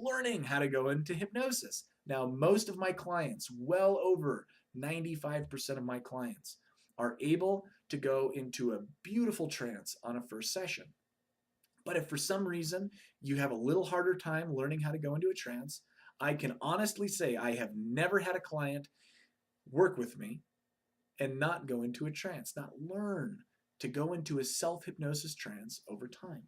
learning how to go into hypnosis. Now, most of my clients, well over 95% of my clients, are able to go into a beautiful trance on a first session. But if for some reason you have a little harder time learning how to go into a trance, I can honestly say I have never had a client work with me and not go into a trance, not learn to go into a self-hypnosis trance over time.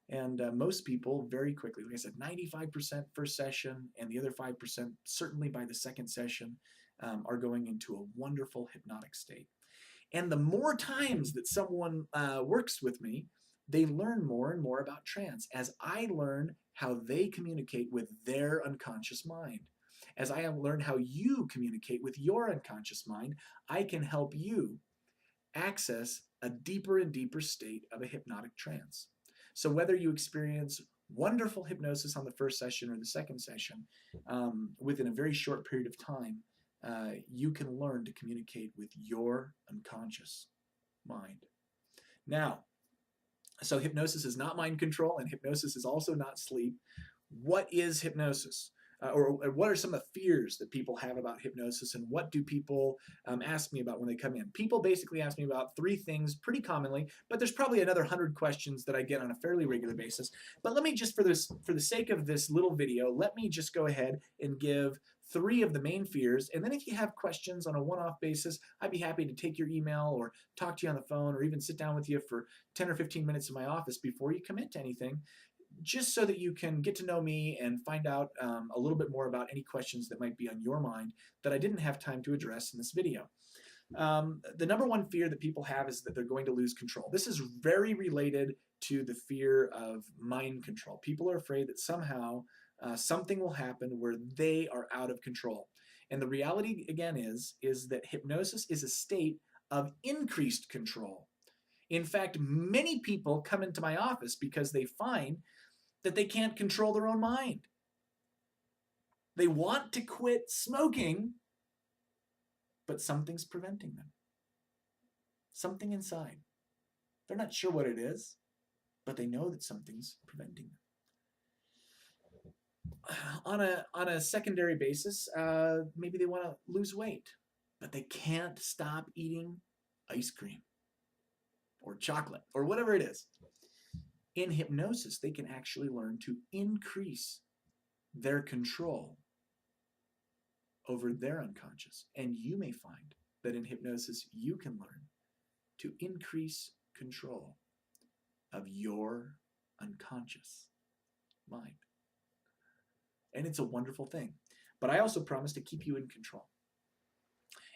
And most people very quickly, like I said, 95% first session, and the other 5% certainly by the second session are going into a wonderful hypnotic state. And the more times that someone works with me, they learn more and more about trance as I learn how they communicate with their unconscious mind. As I have learned how you communicate with your unconscious mind, I can help you access a deeper and deeper state of a hypnotic trance. So whether you experience wonderful hypnosis on the first session or the second session, within a very short period of time, you can learn to communicate with your unconscious mind. Now, so hypnosis is not mind control, and hypnosis is also not sleep. What is hypnosis? Or what are some of the fears that people have about hypnosis, and what do people ask me about when they come in? People basically ask me about three things pretty commonly, but there's probably another 100 questions that I get on a fairly regular basis. But let me just, for the sake of this little video, let me just go ahead and give three of the main fears, and then if you have questions on a one-off basis, I'd be happy to take your email or talk to you on the phone or even sit down with you for 10 or 15 minutes in my office before you commit to anything, just so that you can get to know me and find out a little bit more about any questions that might be on your mind that I didn't have time to address in this video. The number one fear that people have is that they're going to lose control. This is very related to the fear of mind control. People are afraid that somehow something will happen where they are out of control. And the reality, again, is that hypnosis is a state of increased control. In fact, many people come into my office because they find that they can't control their own mind. They want to quit smoking, but something's preventing them. Something inside. They're not sure what it is, but they know that something's preventing them. On a secondary basis, maybe they want to lose weight, but they can't stop eating ice cream or chocolate or whatever it is. In hypnosis, they can actually learn to increase their control over their unconscious. And you may find that in hypnosis, you can learn to increase control of your unconscious mind. And it's a wonderful thing. But I also promise to keep you in control.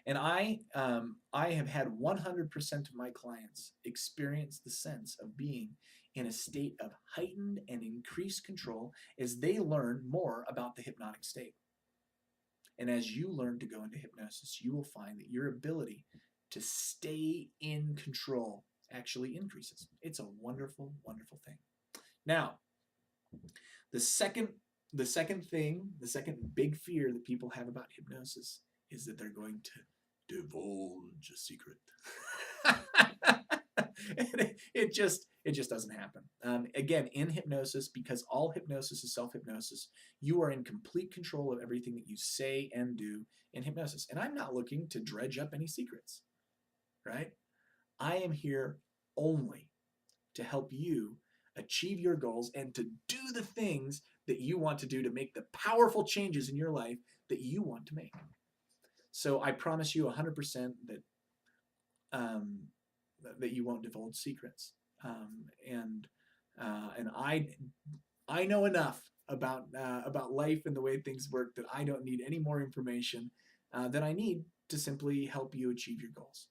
And I have had 100% of my clients experience the sense of being in a state of heightened and increased control as they learn more about the hypnotic state. And as you learn to go into hypnosis, you will find that your ability to stay in control actually increases. It's a wonderful, wonderful thing. Now, the second big fear that people have about hypnosis is that they're going to divulge a secret. It just doesn't happen. Again, in hypnosis, because all hypnosis is self-hypnosis, you are in complete control of everything that you say and do in hypnosis. And I'm not looking to dredge up any secrets, right? I am here only to help you achieve your goals and to do the things that you want to do to make the powerful changes in your life that you want to make. So I promise you 100% that you won't divulge secrets. And I know enough about life and the way things work that I don't need any more information than I need to simply help you achieve your goals.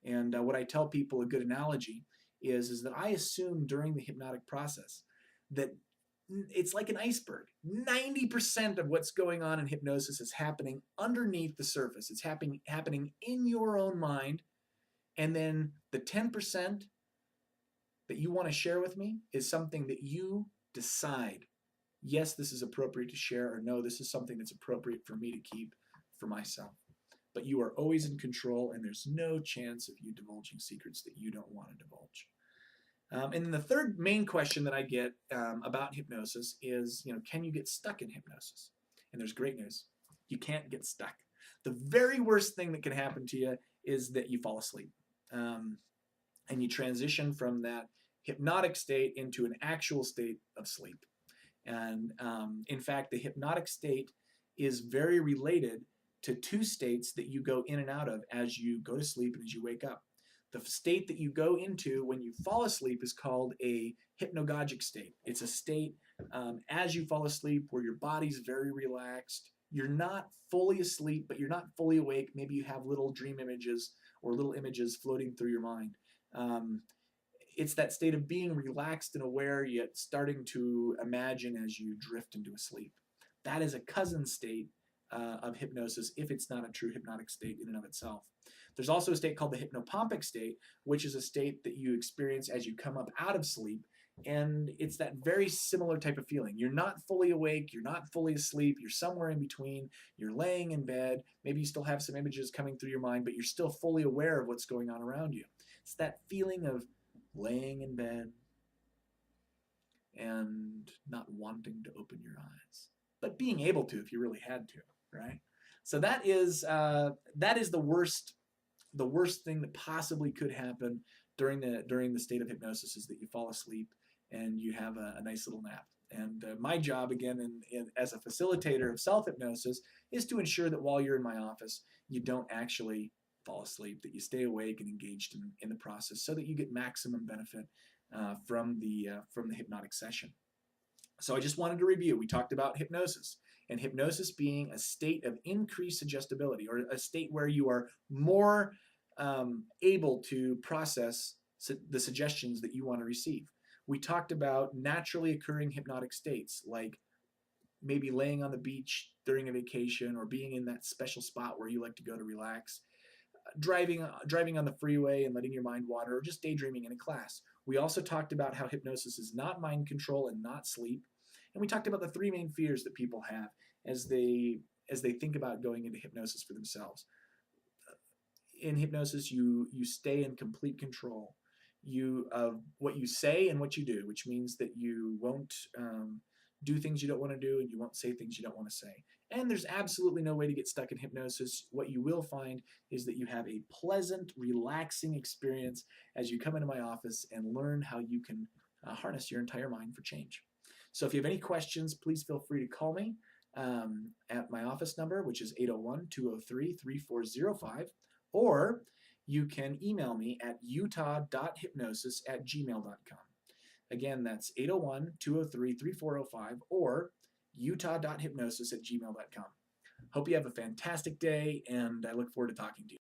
And what I tell people, a good analogy, is that I assume during the hypnotic process that it's like an iceberg. 90% of what's going on in hypnosis is happening underneath the surface. It's happening in your own mind. And then the 10% that you want to share with me is something that you decide, yes, this is appropriate to share, or no, this is something that's appropriate for me to keep for myself. But you are always in control, and there's no chance of you divulging secrets that you don't want to divulge. And then the third main question that I get about hypnosis is, can you get stuck in hypnosis? And there's great news. You can't get stuck. The very worst thing that can happen to you is that you fall asleep. And you transition from that hypnotic state into an actual state of sleep. And in fact, the hypnotic state is very related to two states that you go in and out of as you go to sleep and as you wake up. The state that you go into when you fall asleep is called a hypnagogic state. It's a state as you fall asleep where your body's very relaxed. You're not fully asleep, but you're not fully awake. Maybe you have little dream images or little images floating through your mind. It's that state of being relaxed and aware, yet starting to imagine as you drift into a sleep. That is a cousin state of hypnosis if it's not a true hypnotic state in and of itself. There's also a state called the hypnopompic state, which is a state that you experience as you come up out of sleep. And it's that very similar type of feeling. You're not fully awake, you're not fully asleep, you're somewhere in between, you're laying in bed, maybe you still have some images coming through your mind, but you're still fully aware of what's going on around you. It's that feeling of laying in bed and not wanting to open your eyes, but being able to if you really had to, right? So that is the worst thing that possibly could happen during the state of hypnosis, is that you fall asleep and you have a nice little nap. And my job, again, as a facilitator of self-hypnosis, is to ensure that while you're in my office, you don't actually fall asleep, that you stay awake and engaged in the process so that you get maximum benefit from the hypnotic session. So I just wanted to review. We talked about hypnosis, and hypnosis being a state of increased suggestibility, or a state where you are more able to process the suggestions that you want to receive. We talked about naturally occurring hypnotic states, like maybe laying on the beach during a vacation, or being in that special spot where you like to go to relax, driving on the freeway and letting your mind wander, or just daydreaming in a class. We also talked about how hypnosis is not mind control and not sleep. And we talked about the three main fears that people have as they think about going into hypnosis for themselves. In hypnosis, you stay in complete control of what you say and what you do, which means that you won't do things you don't want to do, and you won't say things you don't want to say. And there's absolutely no way to get stuck in hypnosis. What you will find is that you have a pleasant, relaxing experience as you come into my office and learn how you can harness your entire mind for change. So if you have any questions, please feel free to call me at my office number, which is 801-203-3405, or you can email me at utah.hypnosis@gmail.com. Again, that's 801-203-3405 or utah.hypnosis@gmail.com. Hope you have a fantastic day, and I look forward to talking to you.